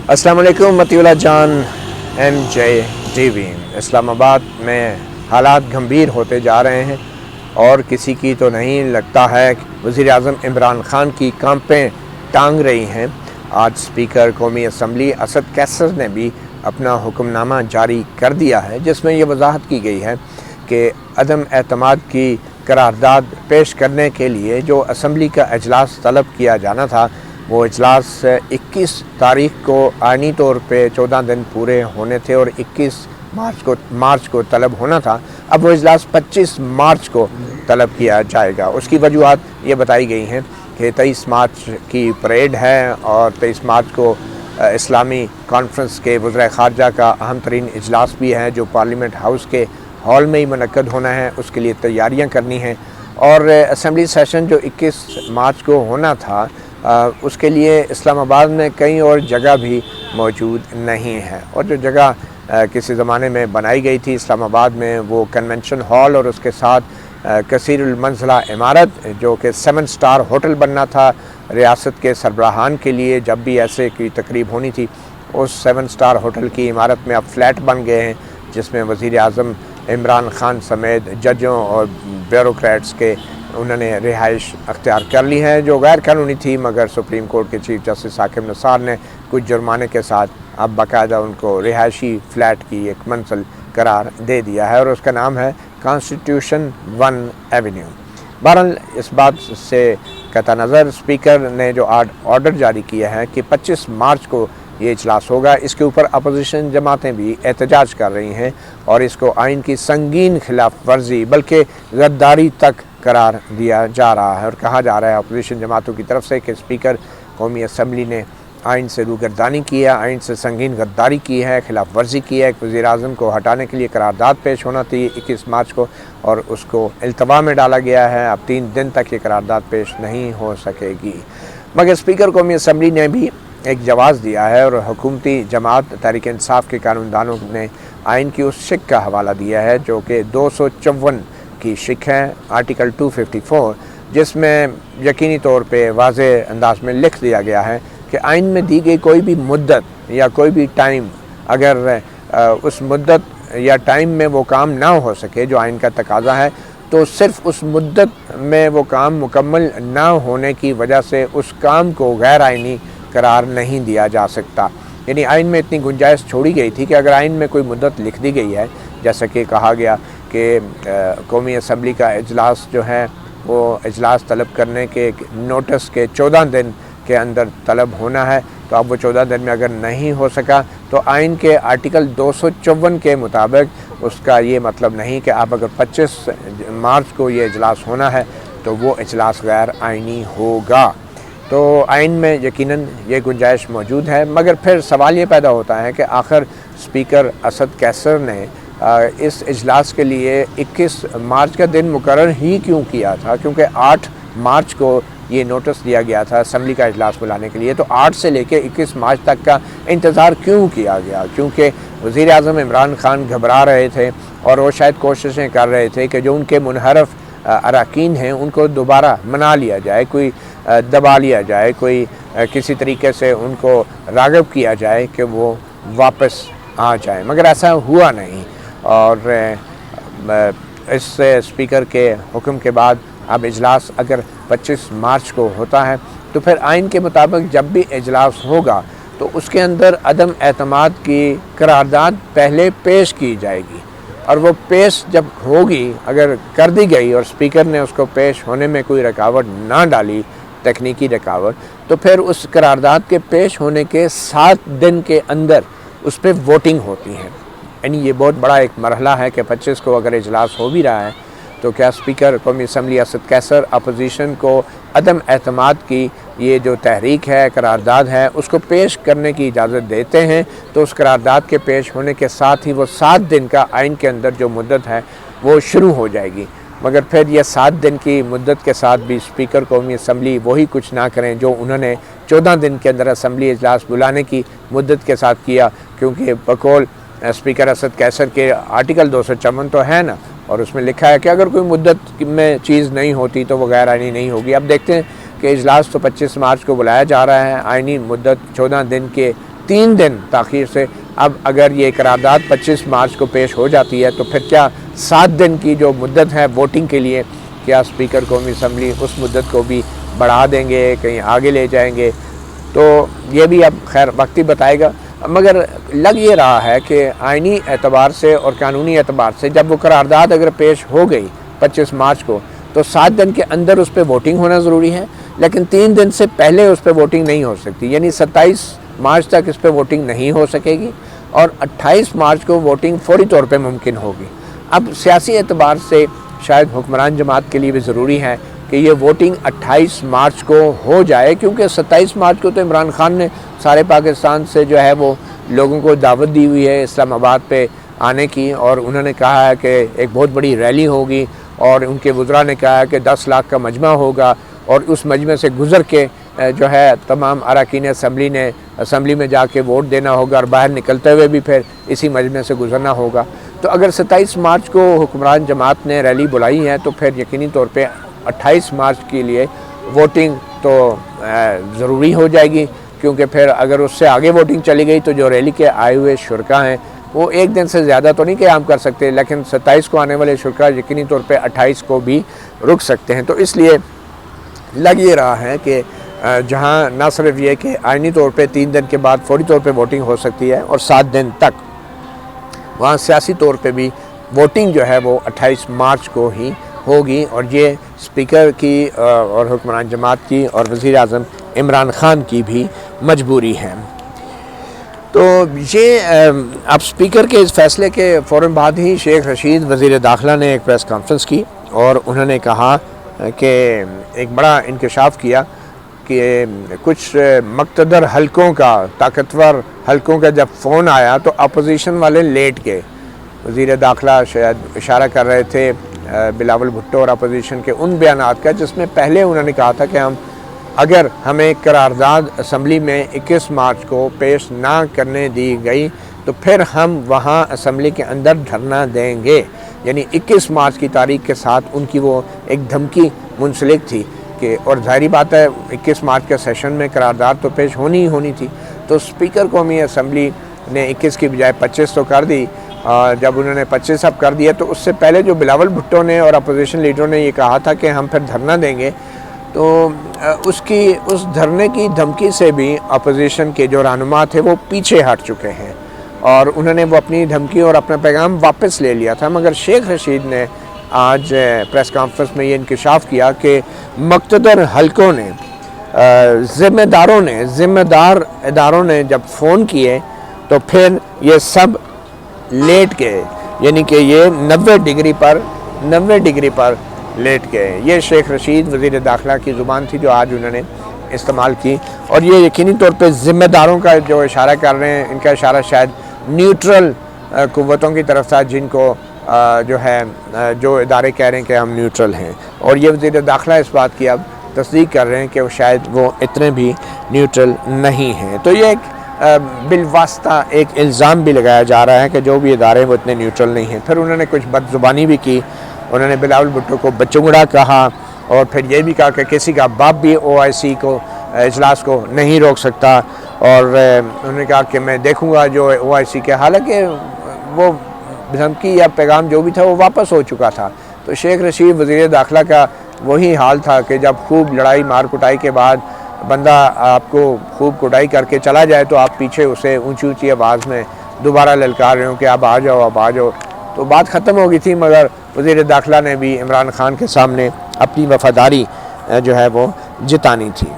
السلام علیکم متی اللہ جان ایم جے ٹی وی۔ اسلام آباد میں حالات گھمبیر ہوتے جا رہے ہیں اور کسی کی تو نہیں لگتا ہے کہ وزیر اعظم عمران خان کی کانپیں ٹانگ رہی ہیں۔ آج اسپیکر قومی اسمبلی اسد کیسر نے بھی اپنا حکم نامہ جاری کر دیا ہے، جس میں یہ وضاحت کی گئی ہے کہ عدم اعتماد کی قرارداد پیش کرنے کے لیے جو اسمبلی کا اجلاس طلب کیا جانا تھا، وہ اجلاس 21 تاریخ کو آئینی طور پہ 14 دن پورے ہونے تھے اور 21 مارچ کو طلب ہونا تھا۔ اب وہ اجلاس 25 مارچ کو طلب کیا جائے گا۔ اس کی وجوہات یہ بتائی گئی ہیں کہ 23 مارچ کی پریڈ ہے اور 23 مارچ کو اسلامی کانفرنس کے وزراء خارجہ کا اہم ترین اجلاس بھی ہے، جو پارلیمنٹ ہاؤس کے ہال میں ہی منعقد ہونا ہے۔ اس کے لیے تیاریاں کرنی ہیں اور اسمبلی سیشن جو 21 مارچ کو ہونا تھا، اس کے لیے اسلام آباد میں کئی اور جگہ بھی موجود نہیں ہے، اور جو جگہ کسی زمانے میں بنائی گئی تھی اسلام آباد میں، وہ کنونشن ہال اور اس کے ساتھ کثیر المنزلہ عمارت، جو کہ 7 سٹار ہوٹل بننا تھا ریاست کے سربراہان کے لیے جب بھی ایسے کی تقریب ہونی تھی۔ اس 7 سٹار ہوٹل کی عمارت میں اب فلیٹ بن گئے ہیں، جس میں وزیر اعظم عمران خان سمیت ججوں اور بیوروکریٹس کے انہوں نے رہائش اختیار کر لی ہے، جو غیر قانونی تھی، مگر سپریم کورٹ کے چیف جسٹس حاکم نثار نے کچھ جرمانے کے ساتھ اب باقاعدہ ان کو رہائشی فلیٹ کی ایک منزل قرار دے دیا ہے، اور اس کا نام ہے کانسٹیٹیوشن 1 ایونیو۔ بہرحال اس بات سے قطع نظر اسپیکر نے جو آرڈر جاری کیا ہے کہ 25 مارچ کو یہ اجلاس ہوگا، اس کے اوپر اپوزیشن جماعتیں بھی احتجاج کر رہی ہیں اور اس کو آئین کی سنگین خلاف ورزی بلکہ غداری تک قرار دیا جا رہا ہے، اور کہا جا رہا ہے اپوزیشن جماعتوں کی طرف سے کہ اسپیکر قومی اسمبلی نے آئین سے روگردانی کی ہے، آئین سے سنگین غداری کی ہے، خلاف ورزی کی ہے۔ وزیر اعظم کو ہٹانے کے لیے قرارداد پیش ہونا تھی 21 مارچ کو، اور اس کو التوا میں ڈالا گیا ہے۔ اب 3 دن تک یہ قرارداد پیش نہیں ہو سکے گی، مگر اسپیکر قومی اسمبلی نے بھی ایک جواز دیا ہے اور حکومتی جماعت تحریک انصاف کے قانوندانوں نے آئین کی اس شق کا حوالہ دیا ہے جو کہ 254 کی شق ہے، آرٹیکل 254، جس میں یقینی طور پہ واضح انداز میں لکھ دیا گیا ہے کہ آئین میں دی گئی کوئی بھی مدت یا کوئی بھی ٹائم، اگر اس مدت یا ٹائم میں وہ کام نہ ہو سکے جو آئین کا تقاضا ہے، تو صرف اس مدت میں وہ کام مکمل نہ ہونے کی وجہ سے اس کام کو غیر آئینی قرار نہیں دیا جا سکتا۔ یعنی آئین میں اتنی گنجائش چھوڑی گئی تھی کہ اگر آئین میں کوئی مدت لکھ دی گئی ہے، جیسا کہ کہا گیا کہ قومی اسمبلی کا اجلاس جو ہے وہ اجلاس طلب کرنے کے نوٹس کے 14 دن کے اندر طلب ہونا ہے، تو اب وہ 14 دن میں اگر نہیں ہو سکا تو آئین کے آرٹیکل 254 کے مطابق اس کا یہ مطلب نہیں کہ اب اگر 25 مارچ کو یہ اجلاس ہونا ہے تو وہ اجلاس غیر آئینی ہوگا۔ تو آئین میں یقیناً یہ گنجائش موجود ہے، مگر پھر سوال یہ پیدا ہوتا ہے کہ آخر اسپیکر اسد کیسر نے اس اجلاس کے لیے 21 مارچ کا دن مقرر ہی کیوں کیا تھا، کیونکہ 8 مارچ کو یہ نوٹس دیا گیا تھا اسمبلی کا اجلاس بلانے کے لیے، تو 8 سے لے کے 21 مارچ تک کا انتظار کیوں کیا گیا؟ کیونکہ وزیر اعظم عمران خان گھبرا رہے تھے اور وہ شاید کوششیں کر رہے تھے کہ جو ان کے منحرف اراکین ہیں ان کو دوبارہ منا لیا جائے، کوئی دبا لیا جائے، کوئی کسی طریقے سے ان کو راغب کیا جائے کہ وہ واپس آ جائیں، مگر ایسا ہوا نہیں۔ اور اس اسپیکر کے حکم کے بعد اب اجلاس اگر 25 مارچ کو ہوتا ہے تو پھر آئین کے مطابق جب بھی اجلاس ہوگا تو اس کے اندر عدم اعتماد کی قرارداد پہلے پیش کی جائے گی، اور وہ پیش جب ہوگی، اگر کر دی گئی اور اسپیکر نے اس کو پیش ہونے میں کوئی رکاوٹ نہ ڈالی، تکنیکی رکاوٹ، تو پھر اس قرارداد کے پیش ہونے کے 7 دن کے اندر اس پہ ووٹنگ ہوتی ہے۔ یعنی یہ بہت بڑا ایک مرحلہ ہے کہ 25 کو اگر اجلاس ہو بھی رہا ہے تو کیا اسپیکر قومی اسمبلی اسد کیسر اپوزیشن کو عدم اعتماد کی یہ جو تحریک ہے، قرارداد ہے، اس کو پیش کرنے کی اجازت دیتے ہیں، تو اس قرارداد کے پیش ہونے کے ساتھ ہی وہ 7 دن کا آئین کے اندر جو مدت ہے وہ شروع ہو جائے گی۔ مگر پھر یہ 7 دن کی مدت کے ساتھ بھی اسپیکر قومی اسمبلی وہی کچھ نہ کریں جو انہوں نے 14 دن کے اندر اسمبلی اجلاس بلانے کی مدت کے ساتھ کیا، کیونکہ بقول اسپیکر اسد کیسر کے آرٹیکل 254 تو ہے نا، اور اس میں لکھا ہے کہ اگر کوئی مدت میں چیز نہیں ہوتی تو وہ غیر آئینی نہیں ہوگی۔ اب دیکھتے ہیں کہ اجلاس تو 25 مارچ کو بلایا جا رہا ہے، آئینی مدت 14 دن کے 3 دن تاخیر سے. اب اگر یہ قرارداد 25 مارچ کو پیش ہو جاتی ہے تو پھر کیا 7 دن کی جو مدت ہے ووٹنگ کے لیے، کیا اسپیکر قومی اسمبلی اس مدت کو بھی بڑھا دیں گے، کہیں آگے لے جائیں گے؟ تو یہ بھی اب خیر وقت ہی بتائے گا. مگر لگ یہ رہا ہے کہ آئینی اعتبار سے اور قانونی اعتبار سے جب وہ قرارداد اگر پیش ہو گئی 25 مارچ کو تو 7 دن کے اندر اس پہ ووٹنگ ہونا ضروری ہے، لیکن 3 دن سے پہلے اس پہ ووٹنگ نہیں ہو سکتی. یعنی 27 مارچ تک اس پہ ووٹنگ نہیں ہو سکے گی اور 28 مارچ کو ووٹنگ فوری طور پہ ممکن ہوگی. اب سیاسی اعتبار سے شاید حکمران جماعت کے لیے بھی ضروری ہے کہ یہ ووٹنگ 28 مارچ کو ہو جائے، کیونکہ 27 مارچ کو تو عمران خان نے سارے پاکستان سے جو ہے وہ لوگوں کو دعوت دی ہوئی ہے اسلام آباد پہ آنے کی، اور انہوں نے کہا ہے کہ ایک بہت بڑی ریلی ہوگی، اور ان کے وزراء نے کہا ہے کہ 10 لاکھ کا مجمع ہوگا، اور اس مجمع سے گزر کے جو ہے تمام اراکین اسمبلی میں جا کے ووٹ دینا ہوگا، اور باہر نکلتے ہوئے بھی پھر اسی مجمع سے گزرنا ہوگا. تو اگر 27 مارچ کو حکمران جماعت نے ریلی بلائی ہے تو پھر یقینی طور پہ 28 مارچ کے لیے ووٹنگ تو ضروری ہو جائے گی، کیونکہ پھر اگر اس سے آگے ووٹنگ چلی گئی تو جو ریلی کے آئے ہوئے شرکاء ہیں وہ ایک دن سے زیادہ تو نہیں قیام کر سکتے، لیکن 27 کو آنے والے شرکاء یقینی طور پہ 28 کو بھی رک سکتے ہیں. تو اس لیے لگ یہ رہا ہے کہ جہاں نہ صرف یہ کہ آئینی طور پہ 3 دن کے بعد فوری طور پہ ووٹنگ ہو سکتی ہے اور 7 دن تک، وہاں سیاسی طور پہ بھی ووٹنگ جو ہے وہ 28 مارچ کو ہی ہوگی، اور یہ اسپیکر کی اور حکمران جماعت کی اور وزیر اعظم عمران خان کی بھی مجبوری ہے. تو یہ اب اسپیکر کے اس فیصلے کے فوراً بعد ہی شیخ رشید وزیر داخلہ نے ایک پریس کانفرنس کی اور انہوں نے کہا کہ ایک بڑا انکشاف کیا کہ کچھ مقتدر حلقوں کا، طاقتور حلقوں کا جب فون آیا تو اپوزیشن والے لیٹ گئے. وزیر داخلہ شاید اشارہ کر رہے تھے بلاول بھٹو اور اپوزیشن کے ان بیانات کا جس میں پہلے انہوں نے کہا تھا کہ اگر ہمیں قرارداد اسمبلی میں 21 مارچ کو پیش نہ کرنے دی گئی تو پھر ہم وہاں اسمبلی کے اندر دھرنا دیں گے. یعنی 21 مارچ کی تاریخ کے ساتھ ان کی وہ ایک دھمکی منسلک تھی کہ، اور ظاہری بات ہے 21 مارچ کے سیشن میں قرارداد تو پیش ہونی تھی. تو اسپیکر قومی اسمبلی نے 21 کی بجائے 25 تو کر دی. جب انہوں نے 25 اب کر دیا تو اس سے پہلے جو بلاول بھٹو نے اور اپوزیشن لیڈروں نے یہ کہا تھا کہ ہم پھر دھرنا دیں گے، تو اس دھرنے کی دھمکی سے بھی اپوزیشن کے جو رہنما تھے وہ پیچھے ہٹ چکے ہیں اور انہوں نے وہ اپنی دھمکی اور اپنا پیغام واپس لے لیا تھا. مگر شیخ رشید نے آج پریس کانفرنس میں یہ انکشاف کیا کہ مقتدر حلقوں نے، ذمہ دار اداروں نے جب فون کیے تو پھر یہ سب لیٹ گئے، یعنی کہ یہ 90 ڈگری پر لیٹ گئے. یہ شیخ رشید وزیر داخلہ کی زبان تھی جو آج انہوں نے استعمال کی، اور یہ یقینی طور پہ ذمہ داروں کا جو اشارہ کر رہے ہیں، ان کا اشارہ شاید نیوٹرل قوتوں کی طرف تھا جن کو جو ادارے کہہ رہے ہیں کہ ہم نیوٹرل ہیں، اور یہ وزیر داخلہ اس بات کی اب تصدیق کر رہے ہیں کہ شاید وہ اتنے بھی نیوٹرل نہیں ہیں. تو یہ ایک بالواسطہ ایک الزام بھی لگایا جا رہا ہے کہ جو بھی ادارے وہ اتنے نیوٹرل نہیں ہیں. پھر انہوں نے کچھ بد زبانی بھی کی، انہوں نے بلاول بھٹو کو بچگڑا کہا، اور پھر یہ بھی کہا کہ کسی کا باپ بھی OIC کو اجلاس کو نہیں روک سکتا، اور انہوں نے کہا کہ میں دیکھوں گا جو OIC کے، حالانکہ وہ دھمکی یا پیغام جو بھی تھا وہ واپس ہو چکا تھا. تو شیخ رشید وزیر داخلہ کا وہی حال تھا کہ جب خوب لڑائی مار کٹائی کے بعد بندہ آپ کو خوب کٹائی کر کے چلا جائے تو آپ پیچھے اسے اونچی آواز میں دوبارہ للکار رہے ہوں کہ اب آ جاؤ. تو بات ختم ہو گئی تھی، مگر وزیر داخلہ نے بھی عمران خان کے سامنے اپنی وفاداری جو ہے وہ جتانی تھی.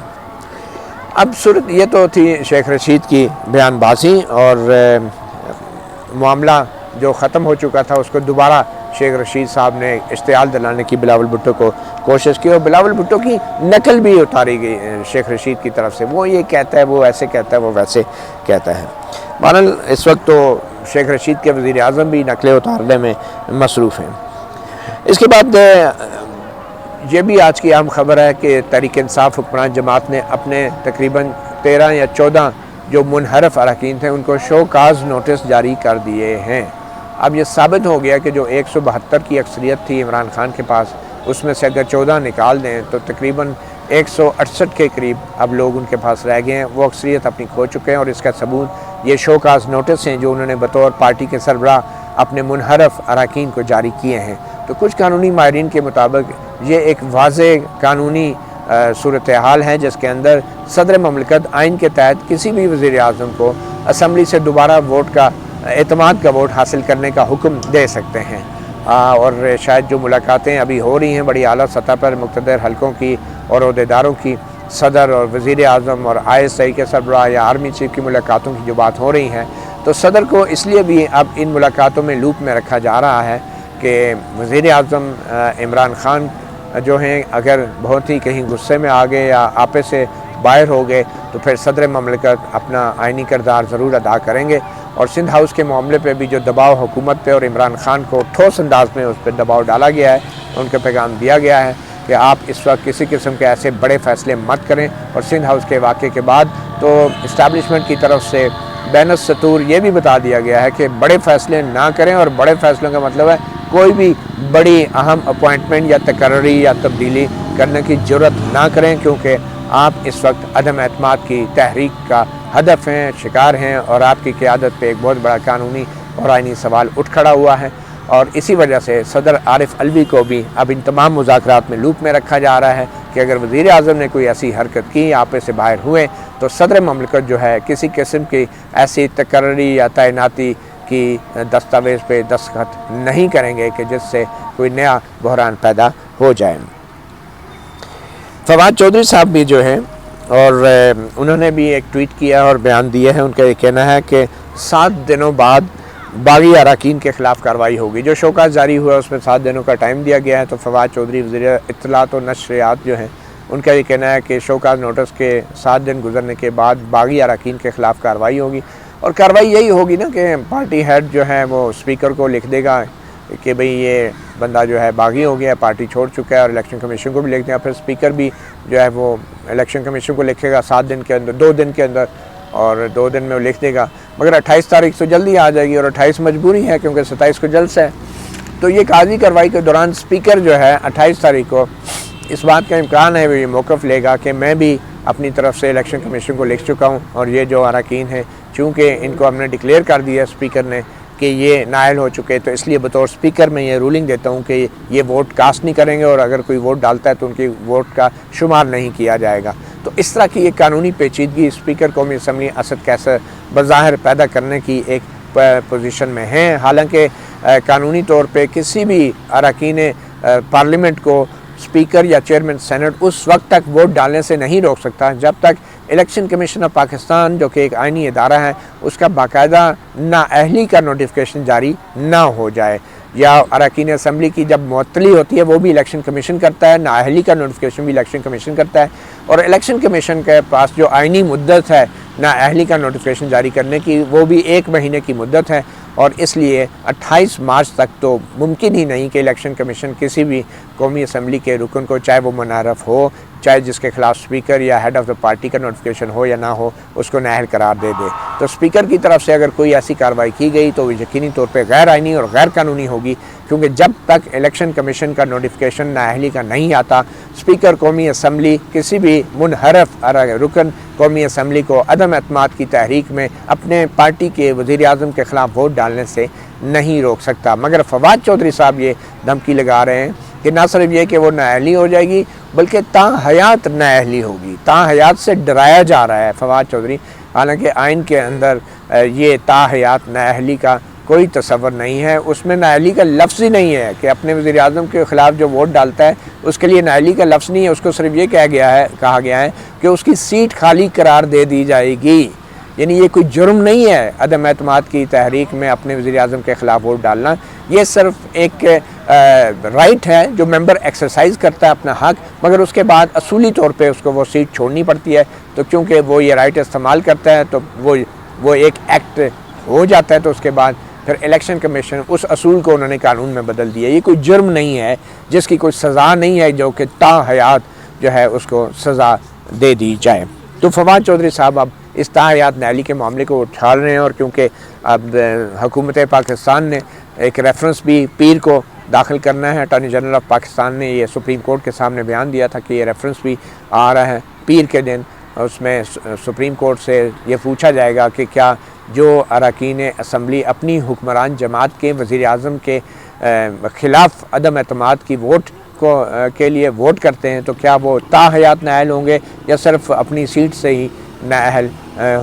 اب صورت یہ تو تھی شیخ رشید کی بیان بازی، اور معاملہ جو ختم ہو چکا تھا اس کو دوبارہ شیخ رشید صاحب نے اشتعال دلانے کی بلاول بھٹو کو کوشش کی، اور بلاول بھٹو کی نقل بھی اتاری گئی شیخ رشید کی طرف سے. وہ یہ کہتا ہے، وہ ایسے کہتا ہے، وہ ویسے کہتا ہے. بہرحال اس وقت تو شیخ رشید کے وزیر اعظم بھی نقلیں اتارنے میں مصروف ہیں. اس کے بعد یہ بھی آج کی اہم خبر ہے کہ تحریک انصاف حکمران جماعت نے اپنے تقریباً 13 یا 14 جو منحرف اراکین تھے ان کو شو کاز نوٹس جاری کر دیے ہیں. اب یہ ثابت ہو گیا کہ جو 172 کی اکثریت تھی عمران خان کے پاس، اس میں سے اگر 14 نکال دیں تو تقریباً 168 کے قریب اب لوگ ان کے پاس رہ گئے ہیں، وہ اکثریت اپنی کھو چکے ہیں، اور اس کا ثبوت یہ شو کاز نوٹس ہیں جو انہوں نے بطور پارٹی کے سربراہ اپنے منحرف اراکین کو جاری کیے ہیں۔ تو کچھ قانونی ماہرین کے مطابق یہ ایک واضح قانونی صورتحال ہے جس کے اندر صدر مملکت آئین کے تحت کسی بھی وزیر اعظم کو اسمبلی سے دوبارہ ووٹ کا اعتماد کا ووٹ حاصل کرنے کا حکم دے سکتے ہیں، اور شاید جو ملاقاتیں ابھی ہو رہی ہیں بڑی اعلیٰ سطح پر مقتدر حلقوں کی اور عہدیداروں کی، صدر اور وزیر اعظم اور ISI کے سربراہ یا آرمی چیف کی ملاقاتوں کی جو بات ہو رہی ہیں، تو صدر کو اس لیے بھی اب ان ملاقاتوں میں لوپ میں رکھا جا رہا ہے کہ وزیر اعظم عمران خان جو ہیں اگر بہت ہی کہیں غصے میں آ گئے یا آپے سے باہر ہو گئے تو پھر صدر مملکت اپنا آئینی کردار ضرور ادا کریں گے، اور سندھ ہاؤس کے معاملے پہ بھی جو دباؤ حکومت پہ اور عمران خان کو ٹھوس انداز میں اس پہ دباؤ ڈالا گیا ہے، ان کے پیغام دیا گیا ہے کہ آپ اس وقت کسی قسم کے ایسے بڑے فیصلے مت کریں، اور سندھ ہاؤس کے واقعے کے بعد تو اسٹیبلشمنٹ کی طرف سے بین السطور یہ بھی بتا دیا گیا ہے کہ بڑے فیصلے نہ کریں، اور بڑے فیصلوں کا مطلب ہے کوئی بھی بڑی اہم اپوائنٹمنٹ یا تقرری یا تبدیلی کرنے کی جرت نہ کریں، کیونکہ آپ اس وقت عدم اعتماد کی تحریک کا ہدف ہیں، شکار ہیں، اور آپ کی قیادت پہ ایک بہت بڑا قانونی اور آئینی سوال اٹھ کھڑا ہوا ہے، اور اسی وجہ سے صدر عارف علوی کو بھی اب ان تمام مذاکرات میں لوپ میں رکھا جا رہا ہے کہ اگر وزیر اعظم نے کوئی ایسی حرکت کی، آپے سے باہر ہوئے، تو صدر مملکت جو ہے کسی قسم کی ایسی تقرری یا تعیناتی کی دستاویز پہ دستخط نہیں کریں گے کہ جس سے کوئی نیا بحران پیدا ہو جائے۔ فواد چودھری صاحب بھی جو ہیں اور انہوں نے بھی ایک ٹویٹ کیا اور بیان دیا ہے، ان کا یہ کہنا ہے کہ 7 دنوں بعد باغی اراکین کے خلاف کارروائی ہوگی۔ جو شوکاز جاری ہوا اس میں 7 دنوں کا ٹائم دیا گیا ہے، تو فواد چودھری وزیر اطلاعات و نشریات جو ہیں ان کا یہ کہنا ہے کہ شوکاز نوٹس کے 7 دن گزرنے کے بعد باغی اراکین کے خلاف کارروائی ہوگی، اور کارروائی یہی ہوگی نا کہ پارٹی ہیڈ جو ہے وہ اسپیکر کو لکھ دے گا کہ بھئی یہ بندہ جو ہے باغی ہو گیا، پارٹی چھوڑ چکا ہے، اور الیکشن کمیشن کو بھی لکھ دیں، پھر اسپیکر بھی جو ہے وہ الیکشن کمیشن کو لکھے گا 7 دن کے اندر، 2 دن کے اندر، اور 2 دن میں وہ لکھ دے گا، مگر 28 تاریخ تو جلدی آ جائے گی، اور 28 مجبوری ہے کیونکہ 27 کو جلسہ ہے۔ تو یہ قاضی کارروائی کے دوران اسپیکر جو ہے 28 تاریخ کو اس بات کا امکان ہے وہ یہ موقف لے گا کہ میں بھی اپنی طرف سے الیکشن کمیشن کو لکھ چکا ہوں، اور یہ جو اراکین ہیں چونکہ ان کو ہم نے ڈکلیئر کر دیا اسپیکر نے کہ یہ نائل ہو چکے، تو اس لیے بطور اسپیکر میں یہ رولنگ دیتا ہوں کہ یہ ووٹ کاسٹ نہیں کریں گے، اور اگر کوئی ووٹ ڈالتا ہے تو ان کی ووٹ کا شمار نہیں کیا جائے گا۔ تو اس طرح کی ایک قانونی پیچیدگی اسپیکر قومی اسمبلی اسد کیسر بظاہر پیدا کرنے کی ایک پوزیشن میں ہیں، حالانکہ قانونی طور پہ کسی بھی اراکین پارلیمنٹ کو اسپیکر یا چیئرمین سینٹ اس وقت تک ووٹ ڈالنے سے نہیں روک سکتا جب تک الیکشن کمیشن آف پاکستان جو کہ ایک آئینی ادارہ ہے اس کا باقاعدہ نااہلی کا نوٹیفیکیشن جاری نہ ہو جائے، یا اراکین اسمبلی کی جب معطلی ہوتی ہے وہ بھی الیکشن کمیشن کرتا ہے، نااہلی کا نوٹیفیکیشن بھی الیکشن کمیشن کرتا ہے، اور الیکشن کمیشن کے پاس جو آئینی مدت ہے نااہلی کا نوٹیفیکیشن جاری کرنے کی وہ بھی 1 مہینے کی مدت ہے، اور اس لیے 28 مارچ تک تو ممکن ہی نہیں کہ الیکشن کمیشن کسی بھی قومی اسمبلی کے رکن کو، چاہے وہ منحرف ہو، چاہے جس کے خلاف اسپیکر یا ہیڈ آف دا پارٹی کا نوٹیفیکیشن ہو یا نہ ہو، اس کو نااہل قرار دے دے۔ تو اسپیکر کی طرف سے اگر کوئی ایسی کارروائی کی گئی تو وہ یقینی طور پہ غیر آئینی اور غیر قانونی ہوگی، کیونکہ جب تک الیکشن کمیشن کا نوٹیفیکیشن نااہلی کا نہیں آتا، اسپیکر قومی اسمبلی کسی بھی منحرف رکن قومی اسمبلی کو عدم اعتماد کی تحریک میں اپنے پارٹی کے وزیر اعظم کے خلاف ووٹ ڈالنے سے نہیں روک سکتا۔ مگر فواد چودھری صاحب یہ دھمکی لگا رہے ہیں کہ نہ صرف یہ کہ وہ نااہلی ہو جائے گی بلکہ تاحیات نااہلی ہوگی، تاحیات سے ڈرایا جا رہا ہے فواد چودھری، حالانکہ آئین کے اندر یہ تاحیات نااہلی کا کوئی تصور نہیں ہے، اس میں نااہلی کا لفظ ہی نہیں ہے کہ اپنے وزیر اعظم کے خلاف جو ووٹ ڈالتا ہے اس کے لیے نااہلی کا لفظ نہیں ہے، اس کو صرف یہ کہا گیا ہے کہ اس کی سیٹ خالی قرار دے دی جائے گی، یعنی یہ کوئی جرم نہیں ہے عدم اعتماد کی تحریک میں اپنے وزیر اعظم کے خلاف ووٹ ڈالنا، یہ صرف ایک رائٹ ہے جو ممبر ایکسرسائز کرتا ہے اپنا حق، مگر اس کے بعد اصولی طور پہ اس کو وہ سیٹ چھوڑنی پڑتی ہے، تو کیونکہ وہ یہ رائٹ استعمال کرتا ہے تو وہ ایک ایکٹ ہو جاتا ہے، تو اس کے بعد پھر الیکشن کمیشن اس اصول کو انہوں نے قانون میں بدل دیا۔ یہ کوئی جرم نہیں ہے جس کی کوئی سزا نہیں ہے جو کہ تاحیات جو ہے اس کو سزا دے دی جائے۔ تو فواد چودھری صاحب اب اس تاحیات نااہلی کے معاملے کو اٹھا رہے ہیں، اور کیونکہ اب حکومت پاکستان نے ایک ریفرنس بھی پیر کو داخل کرنا ہے۔ اٹارنی جنرل آف پاکستان نے یہ سپریم کورٹ کے سامنے بیان دیا تھا کہ یہ ریفرنس بھی آ رہا ہے پیر کے دن، اس میں سپریم کورٹ سے یہ پوچھا جائے گا کہ کیا جو اراکین اسمبلی اپنی حکمران جماعت کے وزیر اعظم کے خلاف عدم اعتماد کی ووٹ کے لیے ووٹ کرتے ہیں تو کیا وہ تا حیات نااہل ہوں گے یا صرف اپنی سیٹ سے ہی نااہل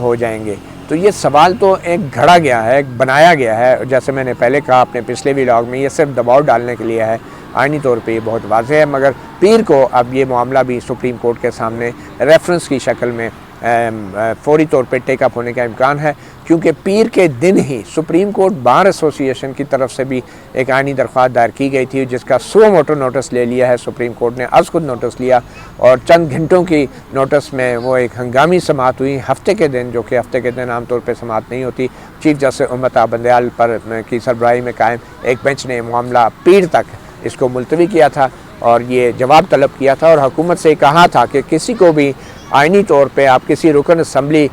ہو جائیں گے؟ تو یہ سوال تو ایک گھڑا گیا ہے، ایک بنایا گیا ہے، جیسے میں نے پہلے کہا اپنے پچھلے ویلاگ میں، یہ صرف دباؤ ڈالنے کے لیے ہے، آئینی طور پہ یہ بہت واضح ہے، مگر پیر کو اب یہ معاملہ بھی سپریم کورٹ کے سامنے ریفرنس کی شکل میں فوری طور پہ ٹیک اپ ہونے کا امکان ہے، کیونکہ پیر کے دن ہی سپریم کورٹ بار ایسوسی ایشن کی طرف سے بھی ایک آئینی درخواست دائر کی گئی تھی، جس کا سو موٹو نوٹس لے لیا ہے سپریم کورٹ نے، از خود نوٹس لیا، اور چند گھنٹوں کی نوٹس میں وہ ایک ہنگامی سماعت ہوئی ہفتے کے دن، جو کہ ہفتے کے دن عام طور پہ سماعت نہیں ہوتی۔ چیف جسٹس امتا بندیال پر کی سربراہی میں قائم ایک بینچ نے معاملہ پیر تک اس کو ملتوی کیا تھا اور یہ جواب طلب کیا تھا، اور حکومت سے کہا تھا کہ کسی کو بھی آئینی طور پہ آپ کسی رکن اسمبلی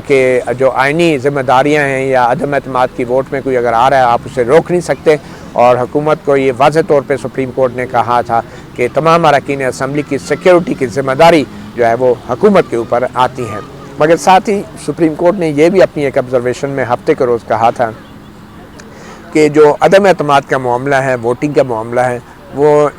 کے جو آئینی ذمہ داریاں ہیں یا عدم اعتماد کی ووٹ میں کوئی اگر آ رہا ہے آپ اسے روک نہیں سکتے، اور حکومت کو یہ واضح طور پہ سپریم کورٹ نے کہا تھا کہ تمام اراکین اسمبلی کی سیکیورٹی کی ذمہ داری جو ہے وہ حکومت کے اوپر آتی ہے۔ مگر ساتھ ہی سپریم کورٹ نے یہ بھی اپنی ایک آبزرویشن میں ہفتے کے روز کہا تھا کہ جو عدم اعتماد کا معاملہ ہے، ووٹنگ کا معاملہ ہے، وہ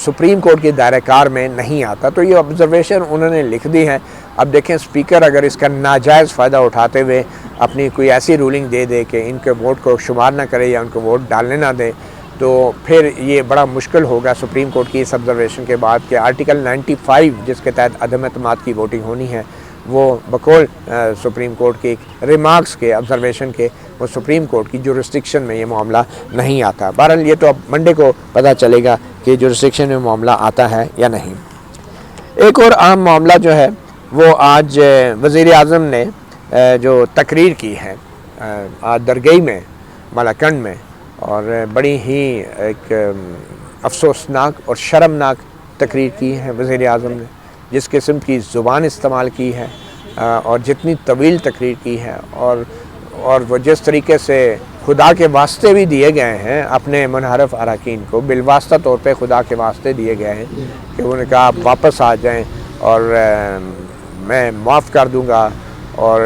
سپریم کورٹ کے دائرہ کار میں نہیں آتا۔ تو یہ آبزرویشن انہوں نے لکھ دی ہے۔ اب دیکھیں اسپیکر اگر اس کا ناجائز فائدہ اٹھاتے ہوئے اپنی کوئی ایسی رولنگ دے دے کہ ان کے ووٹ کو شمار نہ کرے یا ان کو ووٹ ڈالنے نہ دے، تو پھر یہ بڑا مشکل ہوگا سپریم کورٹ کی اس آبزرویشن کے بعد کہ آرٹیکل 95 جس کے تحت عدم اعتماد کی ووٹنگ ہونی ہے، وہ بقول سپریم کورٹ کی ریمارکس کے آبزرویشن کے وہ سپریم کورٹ کی جورسڈکشن میں یہ معاملہ نہیں آتا۔ بہرحال یہ تو اب منڈے کو پتہ چلے گا کہ جورسڈکشن میں معاملہ آتا ہے یا نہیں۔ ایک اور اہم معاملہ جو ہے وہ آج وزیر اعظم نے جو تقریر کی ہے آج درگئی میں مالاکنڈ میں، اور بڑی ہی ایک افسوسناک اور شرمناک تقریر کی ہے وزیر اعظم نے، جس قسم کی زبان استعمال کی ہے اور جتنی طویل تقریر کی ہے، اور وہ جس طریقے سے خدا کے واسطے بھی دیے گئے ہیں اپنے منحرف اراکین کو، بالواسطہ طور پہ خدا کے واسطے دیے گئے ہیں کہ انہوں نے کہا آپ واپس آ جائیں اور میں معاف کر دوں گا، اور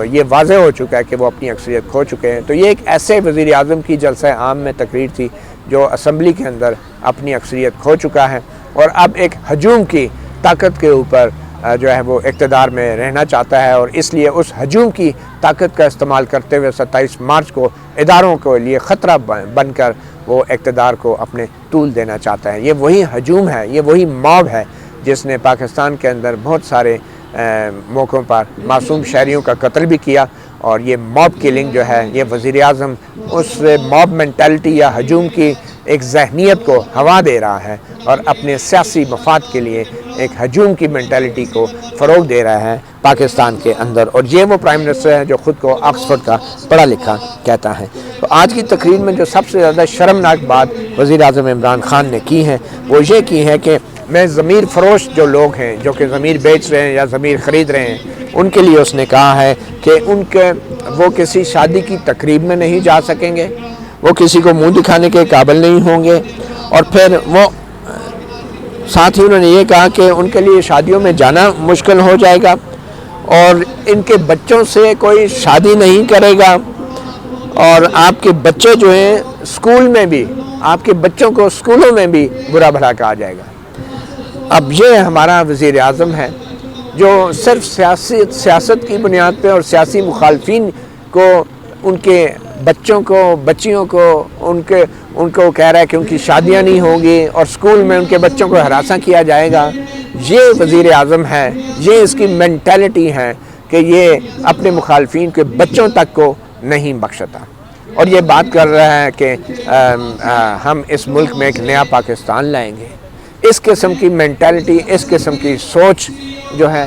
یہ واضح ہو چکا ہے کہ وہ اپنی اکثریت کھو چکے ہیں۔ تو یہ ایک ایسے وزیر اعظم کی جلسہ عام میں تقریر تھی جو اسمبلی کے اندر اپنی اکثریت کھو چکا ہے اور اب ایک ہجوم کی طاقت کے اوپر جو ہے وہ اقتدار میں رہنا چاہتا ہے، اور اس لیے اس ہجوم کی طاقت کا استعمال کرتے ہوئے 27 مارچ کو اداروں کے لیے خطرہ بن کر وہ اقتدار کو اپنے طول دینا چاہتا ہے۔ یہ وہی ہجوم ہے، یہ وہی موب ہے جس نے پاکستان کے اندر بہت سارے موقعوں پر معصوم شہریوں کا قتل بھی کیا، اور یہ موب کلنگ جو ہے یہ وزیر اعظم اس موب مینٹلٹی یا ہجوم کی ایک ذہنیت کو ہوا دے رہا ہے اور اپنے سیاسی مفاد کے لیے ایک ہجوم کی مینٹلٹی کو فروغ دے رہا ہے پاکستان کے اندر، اور یہ وہ پرائم منسٹر ہے جو خود کو آکسفورڈ کا پڑھا لکھا کہتا ہے۔ تو آج کی تقریر میں جو سب سے زیادہ شرمناک بات وزیر اعظم عمران خان نے کی ہے وہ یہ کی ہے کہ میں ضمیر فروش جو لوگ ہیں جو کہ ضمیر بیچ رہے ہیں یا ضمیر خرید رہے ہیں، ان کے لیے اس نے کہا ہے کہ وہ کسی شادی کی تقریب میں نہیں جا سکیں گے، وہ کسی کو منہ دکھانے کے قابل نہیں ہوں گے، اور پھر وہ ساتھ ہی انہوں نے یہ کہا کہ ان کے لیے شادیوں میں جانا مشکل ہو جائے گا، اور ان کے بچوں سے کوئی شادی نہیں کرے گا، اور آپ کے بچے جو ہیں اسکول میں بھی، آپ کے بچوں کو اسکولوں میں بھی برا بھلا کہا جائے گا۔ اب یہ ہمارا وزیر اعظم ہے جو صرف سیاست کی بنیاد پہ اور سیاسی مخالفین کو، ان کے بچوں کو، بچیوں کو، ان کو کہہ رہا ہے کہ ان کی شادیاں نہیں ہوں گی اور اسکول میں ان کے بچوں کو ہراساں کیا جائے گا۔ یہ وزیر اعظم ہے، یہ اس کی مینٹلٹی ہے کہ یہ اپنے مخالفین کے بچوں تک کو نہیں بخشتا، اور یہ بات کر رہا ہے کہ ہم اس ملک میں ایک نیا پاکستان لائیں گے۔ اس قسم کی مینٹلٹی، اس قسم کی سوچ جو ہے،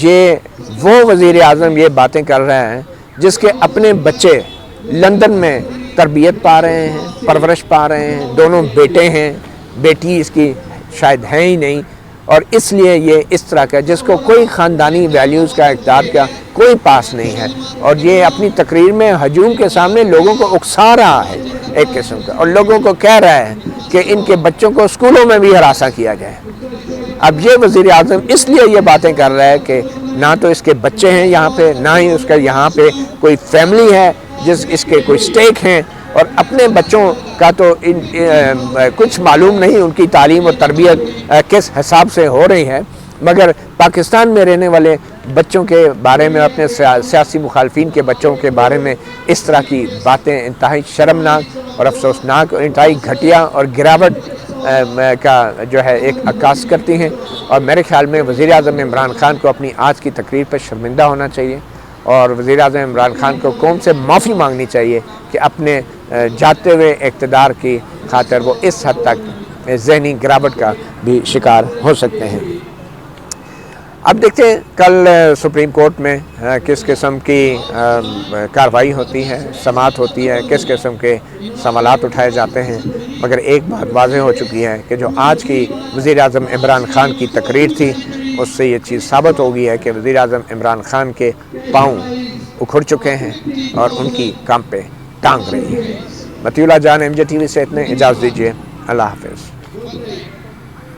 یہ وہ وزیر اعظم یہ باتیں کر رہے ہیں جس کے اپنے بچے لندن میں تربیت پا رہے ہیں، پرورش پا رہے ہیں، دونوں بیٹے ہیں، بیٹی اس کی شاید ہے ہی نہیں، اور اس لیے یہ اس طرح کا جس کو کوئی خاندانی ویلیوز کا اقدار کا کوئی پاس نہیں ہے، اور یہ اپنی تقریر میں ہجوم کے سامنے لوگوں کو اکسا رہا ہے، ایک قسم کا، اور لوگوں کو کہہ رہا ہے کہ ان کے بچوں کو اسکولوں میں بھی ہراساں کیا جائے۔ اب یہ وزیر اعظم اس لیے یہ باتیں کر رہا ہے کہ نہ تو اس کے بچے ہیں یہاں پہ، نہ ہی اس کا یہاں پہ کوئی فیملی ہے جس اس کے کوئی سٹیک ہیں، اور اپنے بچوں کا تو کچھ معلوم نہیں ان کی تعلیم و تربیت کس حساب سے ہو رہی ہے، مگر پاکستان میں رہنے والے بچوں کے بارے میں، اپنے سیاسی مخالفین کے بچوں کے بارے میں اس طرح کی باتیں انتہائی شرمناک اور افسوسناک اور انتہائی گھٹیا اور گراوٹ کا جو ہے ایک عکاس کرتی ہیں، اور میرے خیال میں وزیر اعظم عمران خان کو اپنی آج کی تقریر پر شرمندہ ہونا چاہیے، اور وزیر اعظم عمران خان کو قوم سے معافی مانگنی چاہیے کہ اپنے جاتے ہوئے اقتدار کی خاطر وہ اس حد تک ذہنی گراوٹ کا بھی شکار ہو سکتے ہیں۔ اب دیکھتے ہیں کل سپریم کورٹ میں کس قسم کی کارروائی ہوتی ہے، سماعت ہوتی ہے، کس قسم کے سوالات اٹھائے جاتے ہیں، مگر ایک بات واضح ہو چکی ہے کہ جو آج کی وزیر اعظم عمران خان کی تقریر تھی اس سے یہ چیز ثابت ہو گئی ہے کہ وزیر اعظم عمران خان کے پاؤں اکھڑ چکے ہیں اور ان کی کام پہ ٹانگ رہی ہے۔ مطیع اللہ جان، MJ TV سے اتنے، اجازت دیجیے، اللہ حافظ۔